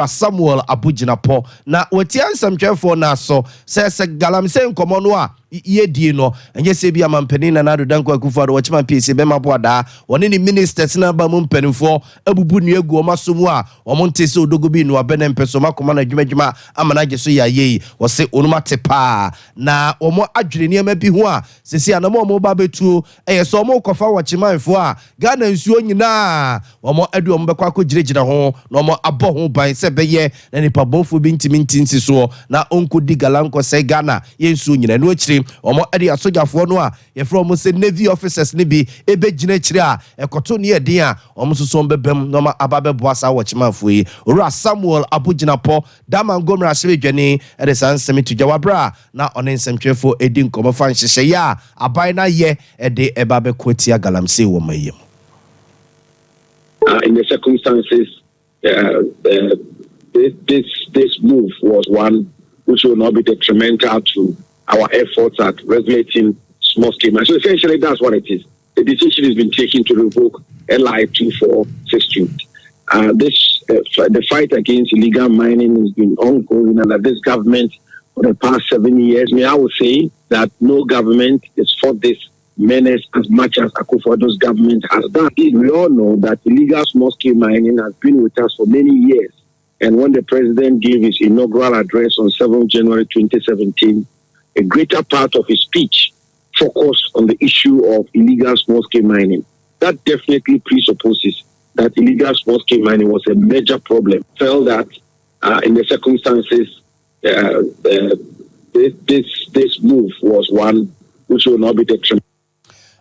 Samuel Abujinapo na wetian samtwefo na so se galamse nkomo no a yedi no enye se bia mampani na nado danko akufado wachima PC be maboada woni ni ministers na ba mu mpanifo abubu nu egu omasomu a omonte se odogo bi no abene mpeso makoma na dwumadwuma amanaje so ya yei wose onumate pa na omo adwene niam bi ho a sesi anamo omo ba betuo so omo kofa wachimanfo a Ghana nsuo nyina omo adu omo bekwa akogirejira ho na omo abo ho ban se beye na nipa bonfo bi ntimintinsi so na onkodi galanko se Ghana ye nsuo nyina no akiri omo ade asogafo no a ye from say navy officers ni bi ebegina kiri a ekoto ne eden a omo soso mbebem no ma ababe boasa wachimanfo yi ora Samuel Abujinapo dama ngomra sebedwane ede sansemi tujawabra na onensemtwefo edi nkomo fa nhihye ya abai na ye ede ebabe kotia galamse wo mayem. In the circumstances, this move was one which will not be detrimental to our efforts at regulating small-scale mining. So essentially, that's what it is. The decision has been taken to revoke LI 2462. The fight against illegal mining has been ongoing, and that this government, for the past 7 years, I would say that no government has fought this menace as much as Akufo-Addo's government has done. We all know that illegal small-scale mining has been with us for many years. And when the president gave his inaugural address on 7th January 2017, a greater part of his speech focused on the issue of illegal small-scale mining. That definitely presupposes that illegal small-scale mining was a major problem. Felt that in the circumstances, this move was one which will not be detrimental.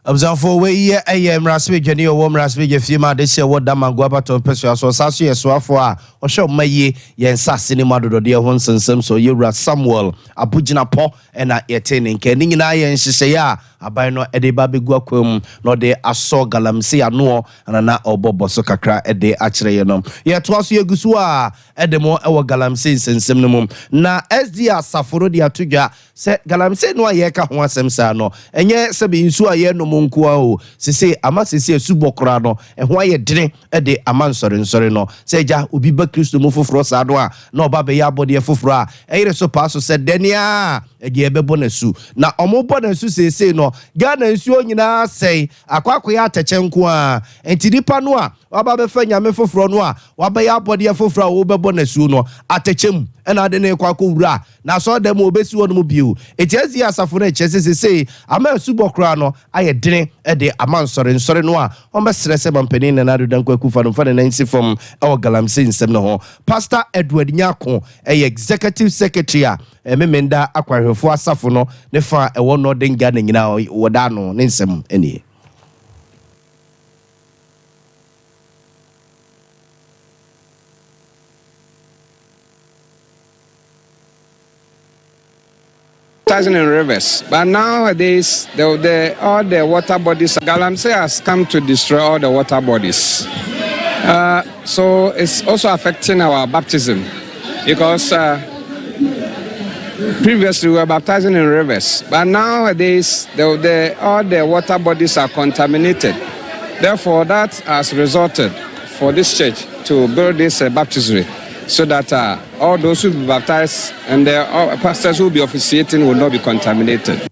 Observe we am Rasmi Jenny or Rasmi Fima this year what Damangua to Pesua so Sasu Swafua or show Maye Yen Cinema do dear ones and some so you Samuel Abujinapo and a yetaining Kening and I and Shishaya abino ede babi guakum no de aso galamse ano anana obobo so kakra ede akire ye no ye to aso yegusua ede mo ewo galamse nsensem no mum na SD asaforo de atodwa se galamse no aye ka ho asem sa no enye se be nsu aye no monko a o sese ama sese asubokora no ho aye dene ede amansore nsore no se ja obi ba Kristo mo foforo sa do a na oba be ya bode foforo a eyire so paso se denia ege ebebo na su na omobo na su sese no Ghana nsuo nyina sei akwakoya ateche nko a entidipa no a waba be fa nyame foforo no a waba ya abode foforo a wo bebo na su no atechem ena ade na kwako wura na so dem obesi wonu mu biu etiazi asafo na chese sei ama subokra no aye dene ede amansore nsore no a ombe stress mampani na nado dan kwaku fa no fa na nsi from e galamse nsem no ho Pastor Edward Nyako executive secretary a memenda akwahwefo asafo no ne fa e wono den Ghana nyina woda no ne nsem eni 1,000 in rivers, but nowadays all the water bodies, Galamsey has come to destroy all the water bodies. So it's also affecting our baptism because previously we were baptizing in rivers, but nowadays all the water bodies are contaminated. Therefore, that has resulted for this church to build this baptistry, so that all those who will be baptized and the pastors who will be officiating will not be contaminated.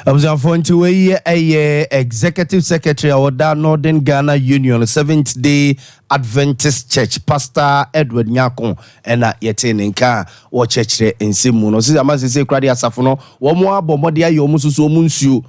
I was on to a executive secretary of the Northern Ghana Union, Seventh Day Adventist Church, Pastor Edward Nyako, and Yetin in car or church in Simuno. See, I must say, Cradi Asafono, one more Bomodia, Yomusu Munsu.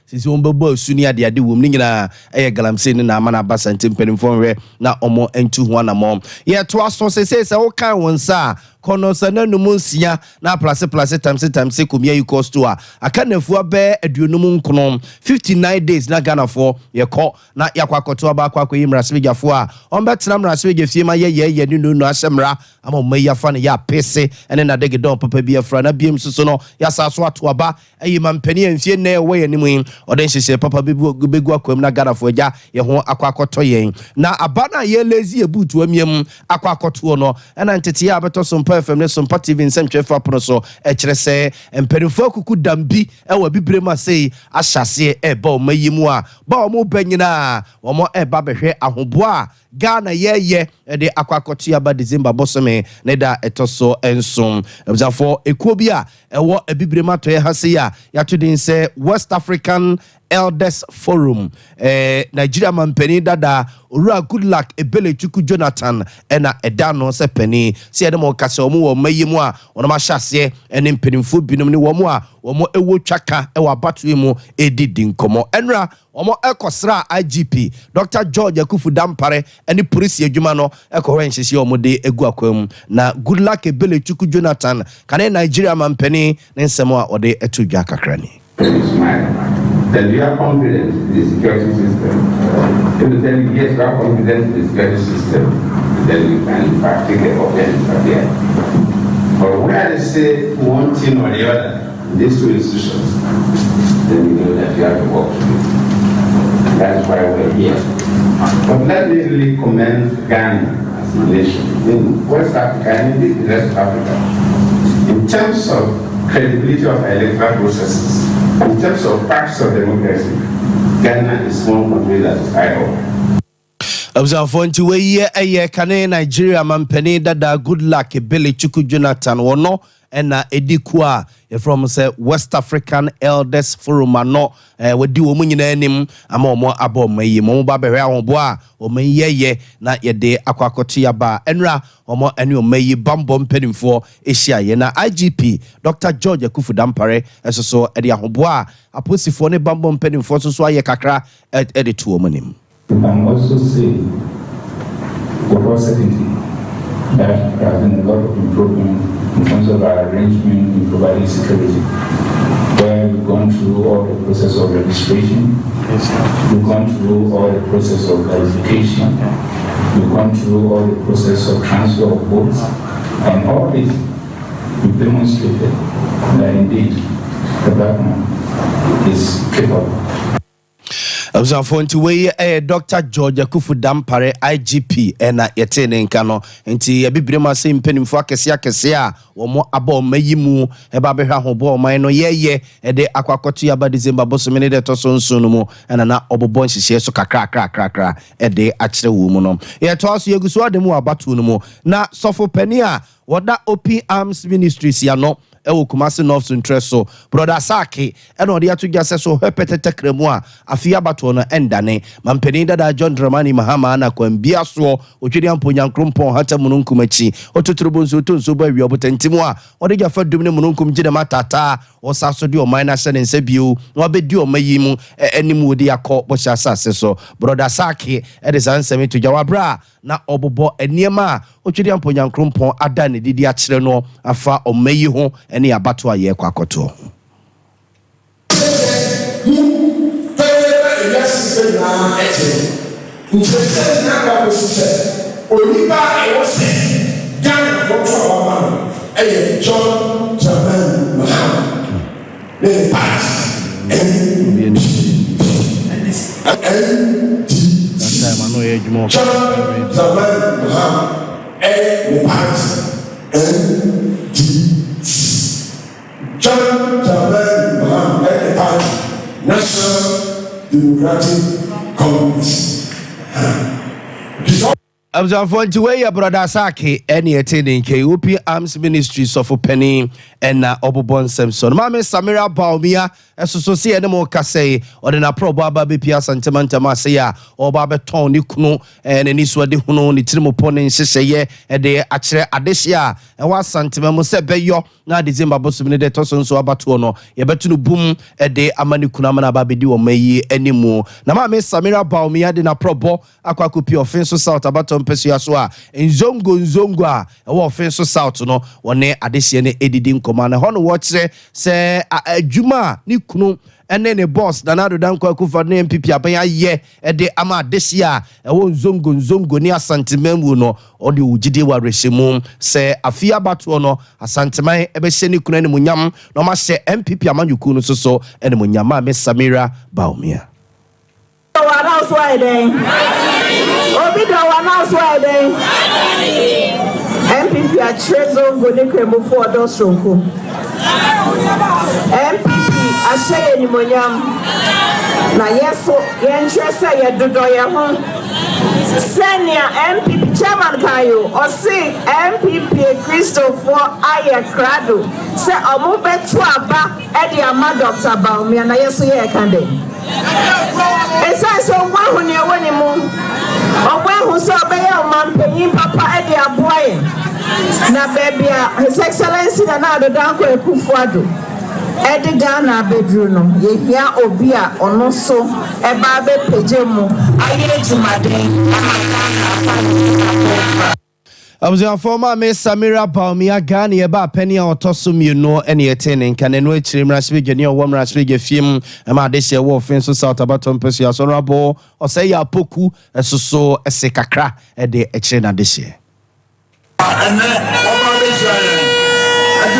Sisi ombebo sunia de ade wom nyina galamse ni na amana basante mpenimfonwe na omo entu ho na mom ye to aso se o kan wonsa kono sana numu nsia na place times komia you cost to aka nafu be aduonum nkono 59 days na Ghana for ye ko na yakwakoto aba akwa yimrasebegafo a ombetena mrasebegafie ma ye ni no asemra ama mayafa na ya pese ene na dege don papa bi afra na biem suso no ya saso ato aba ayima mpani amfie na we yanimu oden hyehyɛ papa begu akwam na Ghana for agya ye ho akwakoto yen na abana ye lazy ebutu amiem akwakoto no ena ntete ya beto Sompa FM ne Sompa TV nsɛmtwɛfa pono so ɛkyerɛ sɛ mperifo kuku dambi ɛwɔ bibrema sei ahyase ɛba o mayimu a ba o mo banyina o mo ɛba behwɛ ahoboa Ghana ye de akwakotia ba December bosome ne da etoso ensom for ekobia ewo ebibrema to hase ya yato din say West African Elders Forum Nigeria mampeni dada ora good luck ebele chuku Jonathan ena edano se peni se ede mo kase omo wo mayimu a ono ma hyase ene mpenimfo binom ne wo mo a omo ewo twaka ewa batu mu edidi nkomo enra omo ekosra IGP Dr. George Akufu Dampare ene police adwuma no ekowe nhyehyɛ omo de egu akwam na good luck ebele chuku Jonathan kane Nigeria mampeni ne nsɛm a ode etudwa kakrani. Then you are confident in the security system. If you tell me, yes, you are confident in the security system, then you can take a offense from there. But where they say one thing or the other, in these two institutions, then you know that you have to work together. That's why we're here. But let me really commend Ghana as a nation, in West Africa and in the rest of Africa, in terms of credibility of electoral processes. In terms of practice of democracy, Ghana is one country that is high up. Observe nti we ye kane Nigeria mampeni dada good luck Billy Chuku Jonathan wono ena edikua from say West African Elders Forum no wadi wo nyina anim ama omo abo mayi mo ba behwe ahobo a omo yeye na yede akwakoto ya ba enra omo ene omayi bambo mpenimfo ehia ye na IGP Dr. George Akufu Dampare esoso ede ahobo a aposifo ne bambo mpenimfo so aye kakra ede to omo nim. You can also say with all certainty that there has been a lot of improvement in terms of our arrangement in providing security, where we've gone through all the process of registration, we've gone through all the process of verification, we've gone through all the process of transfer of votes, and all this we've demonstrated that indeed the black man is capable. Observe nti we Dr. George Akufu Dampare IGP ena yetene nka no nti ebibrema se mpenimfo akese a womo aba mayimu eba behwa hobo oman no yeye ede akwakoto ya ba December bosomene de to so nso no mu ena na obobon hihye so kakra ede akire wo mu no ye to aso yeguso ademu abatu no mu na sofo pani a woda Open Arms Ministries ya no ewo Kumasi North Central so brother Saki eno de atugya se so hepetete kremu a afia bato no endane mampeni dada John Dramani Mahama na kwambia so otwedi amponya nkrompon hata mununkum achi otuturubu nso tonso ba wi obotantimo a ode gya fa dum ne mununkum gide matata osaso de o minus ne nsebio no abedi o mayimu animu de yakọ bosha asase so brother Saki e de sansemi to jawabra na obobo eniema otwedi amponya nkrompon ada ne didi akire no afa o mayi ho eni abato aye kwakoto John Japan Mahama National Democratic Congress. Observe nti we brother Saki eni etene nke Open Arms Ministries of Penny ena obobon Samson mame Samira Baumia esoso se ene mo kase ode na probo aba be pia santemanta ma se ya oba be ton ni kunu ene ni so de hunu ni tirimo pone nhyehyeye ede akire adehia e wa santema mo se beyo na December bosum ne de toso so abato no ye betu no bum ede amani kunu amana aba be di wo mayi animu na mame Samira Baumia de na probo akwakopi offense south abato mpesua so a nzongo a wo offense south no wone adehia ne edidi nkoma na hono wo kire se adwuma ni kunu ene ne boss Danado Danko Akufa ne MPP aban ye ede ama adehia wo nzongo ni asantemam no ode ugide wa rehemu se afia bato no asanteman ebehye ni kunu ne munyam no ma hye MPP amanyuku no so ene munyam a Samira Baumia MPP a trezo ngone kremo for dosonko MPP a sheye ni monyam na yefo ye ntrese ye dodo ye ho Senior MPP chairman Kayo or say MPP Christopher Aye Crado say Omobe Tuaba Eddie Ama Dr. Baumi and I say I can do. It says so one when you're winning moon or when who saw Bayer man paying Papa Eddie Aboy. Na baby, His Excellency and now the Danko Kufuado. Eddie Ghana bedroom, ye hear Obia or no so a babe pejemo. I hear to my day. I was your former Miss Samira Baumia Ghani about penny or tossum, you know, any attending can annoy him Raswig and your woman Raswig film, and my this year war fence out about Tom Persia honorable or say ya poku as so a sekakra at the Echena this year. And then,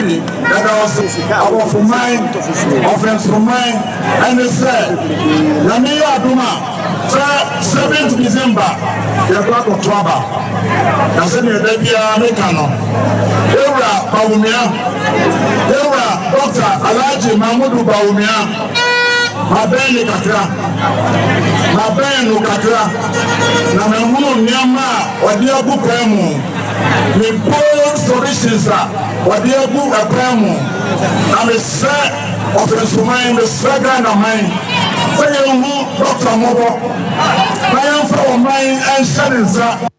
that also our from mine, offense from mine, and they said, Lamia Duma, 7th December, the block of trouble. I said, they are Americano. Eura Baumia, Eura Doctor Alaji Mahmoud Baumia, Mabene Katra, Mabene Katra, Namamu Nyama, or the Abu Pemu. The poor solutions are what they do a premo. I'm a set of instrument, the second of mine. Say, Dr. Mobo, I am from mine and Shadins.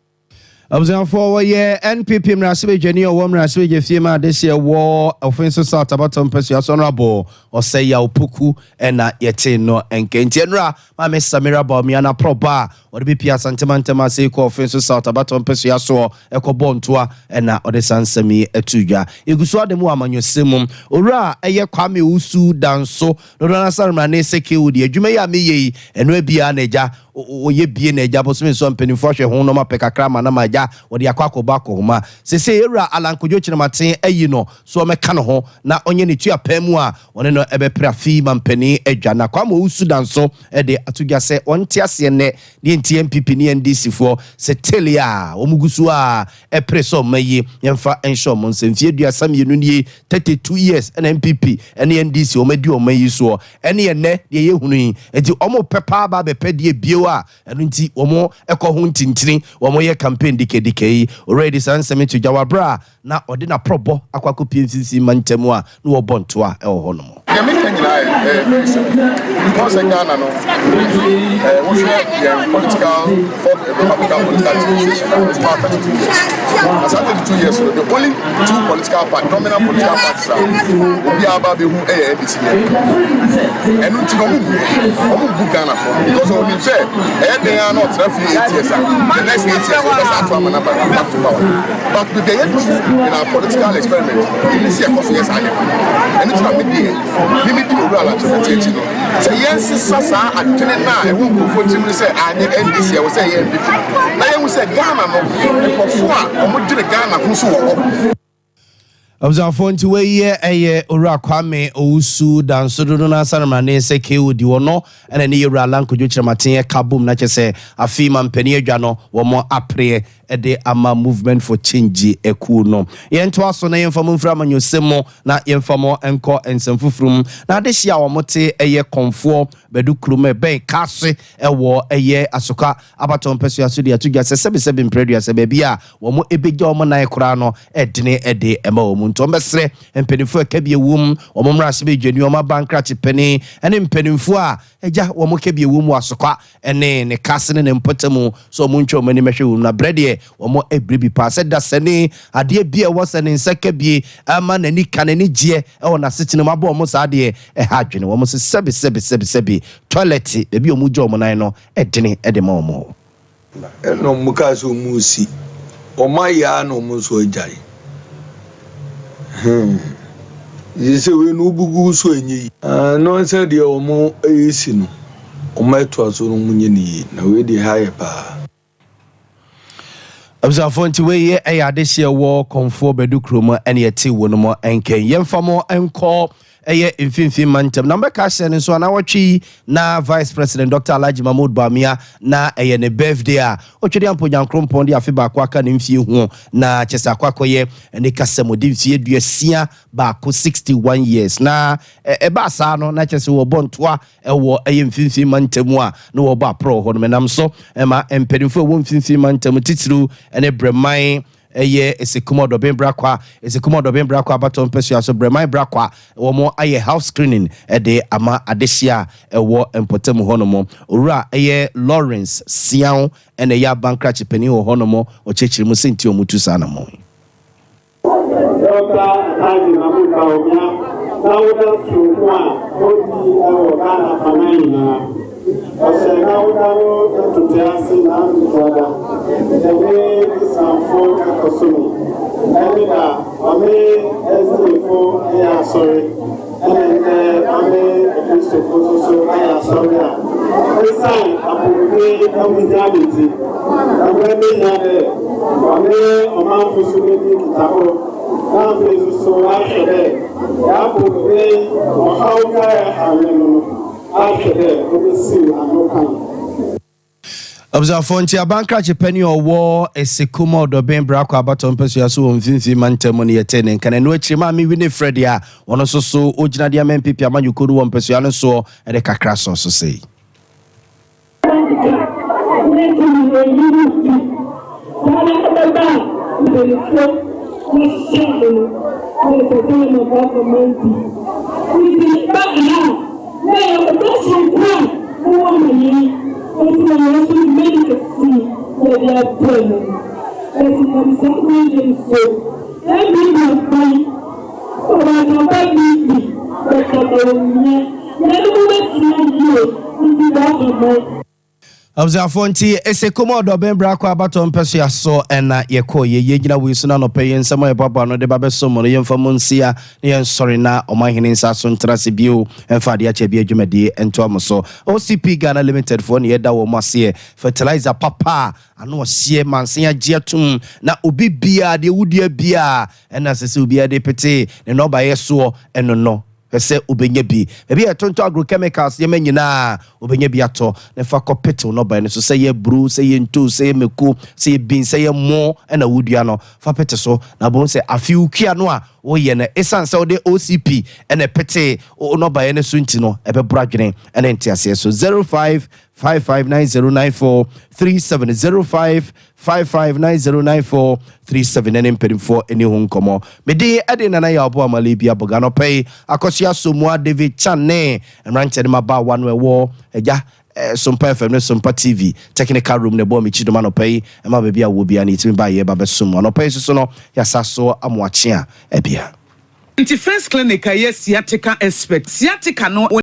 I was on for NPP Raswig Jenny or woman Raswig Fima this year war offensive south about Tom Persia honorable or say ya puku and not yet no and Kentenra, my Miss Samira Baumiana Proba or the BPA Santamantama say offensive south about Tom Persia so eco bontua and not or the San Semi etuga. You go saw the Muaman Simum ora a ye kwame usu danso no Sarmane seki udi Jumaya me and we be aneja or ye be a jabosmin son penny for your home no pekakram and maja or the aquaco bako homa. Say era Alan Kujochina Martin, you know, so me canoho na onye ni tua pemua on no ebe prafi man penny ejana kwamo usudan so e de atuga se on tiase ne the NTMPP ni NDC for se telia omugusu a e preso mayi yemfa ensure mon semfie dua sam yenu ni 32 years NMPP ene NDC o medi o mayi so ene ene de ye hunu yi enti omo pepa ba be pedie bio a eno nti omo ekọ ho ntintini omo ye campaign dike already sansemi to jawabra na odina probo akwako PCC mantemu a no obonto a e ho no mo ya me nyina because Ghana no we share political situation is about 22 years. As after 2 years the only two political parties dominant political parties are obi ababe hu NDC and until no Ghana for because we say they are not roughly 8 years the next 8 years we start to back to power but with the in our political experiment in this year years and it's not limit the rural attention say yes sasa atene na e won ko tim say anye NDC we say NDC na we say Ghana no ko fo a o mo dire Ghana ko so wo Observe to way a ora kwame ousu dan sodo na sanama ne se ke odi wono ene ne yura lanko jochira matin kabum na chese afima mpani adwa no wo mo apre ede ama movement for change eku no yento aso na yemfa mfra manyosemo na yemfa mo enko ensemfufrum na de hia wo mote eye konfo bedu krume ben kase ewo eye asoka abaton pesu aso de atuga se sebe mpredua se bebia wo mo ebegya wo mo na ekura no edene ede ema wo ntombesre empenifo akabie wum omomrase be dwani oma bankrate pani ene mpenifo a eja wo mo kabie wum wasokwa ene ne kase ne mpotemu so mo ntwo mani mehwe wum na brede wo mo ebribi pa se da sene ade bia wo se ne nsakabie ama nani kanani gie e wona setine mabo mo sa ade e ha dwene wo mo se sebe toilet bebi o mu jo mo nan no edene ede ma mo no mukaso musi o maya no mo so jai yese we no bugu so enyi no say de o mo eyisi no o mato aso no munye ni na we de high pa observe we ye ade hye wo konfo bedu kromo ene yeti wo no mo enken yemfa mo enko eye mfimfim mantem na mbeka hye nso na wotwi na Vice President Dr. Alhaji Mahmoud Bawumia na eye ne birthday a otwede amponyankrompon de afi ba kwa aka ne mfie hu na chesa kwakoye ne kasamodi mfie duasia ba ko 61 years na eba sa no na chese wo bontoa ewo eye mfimfim mantem a no wo ba pro ho no menam so ema empedimfo wo mfimfim mantem titiru ene breman eye esekumodo bembrakwa baton pesu so breman brakwa wo mo aye house screening de ama adesia ewo empotem honomo owura eye Lawrence Sian ene ya bankrach pani ho honomo o chechiri mu senti omutu sana mo Dr. Alhaji Mahmoud Bawumia na woda suwa odi ewo kana fanaina Osega udaro tuteasi na mfada Ewe isanfo kakosumi Emida ame esifo aya sorry Ene ame Christopher so aya sorry Esai apuke kamijabiti Ame yade ame omanfusume kitako Na mfusu ashede Ya apuke Mohauka ya hamenu Observe abankrach penny or war a sekumo do ben brako abaton pesu aso mfimfi mantemoni yetene kana no achirima mi Winifredia ono so ogina dia men pipi amanyu kodu won pesu ano so e de kakra so sei Observe esekumodo ben brako abaton pesu aso ena yeko ye gina wisuna no pay nsemo e baba no de babeso mo yemfa monsia ne sorry na omahene nsa so ntrase bio emfa de ache bi adwumade ento amoso OCP Ghana Limited for ne yeda wo mase fertilizer papa ano ohie mansen agye atum na obi bia de wudia bia ena sese obi ade pete ne no ba yeso eno no ese ubenya bi ebi etonto agrochemicals ye manyina ubenya bi ato ne fa kopete no ba ne so say ye bru say ye nto say meku say bin say ye mo na wudua no fa pete so na bon say afi ukua no a wo ye na esan say de OCP na pete no ba ye ne so nti no ebe bradwene na ntiase so 0555909437 0555909437 and impedimfo any home komo mede ade nana ya obo amale bia boga no pay akosia somua David Chane and ranted ma ba one we eja Sompa FM Sompa TV technical room ne bo mi chidoma no pay e ma ba bia wo bia ni timi ba ye ba besum no pay so no ya saso amoache a bia First clinic yes sciatica expert sciatica no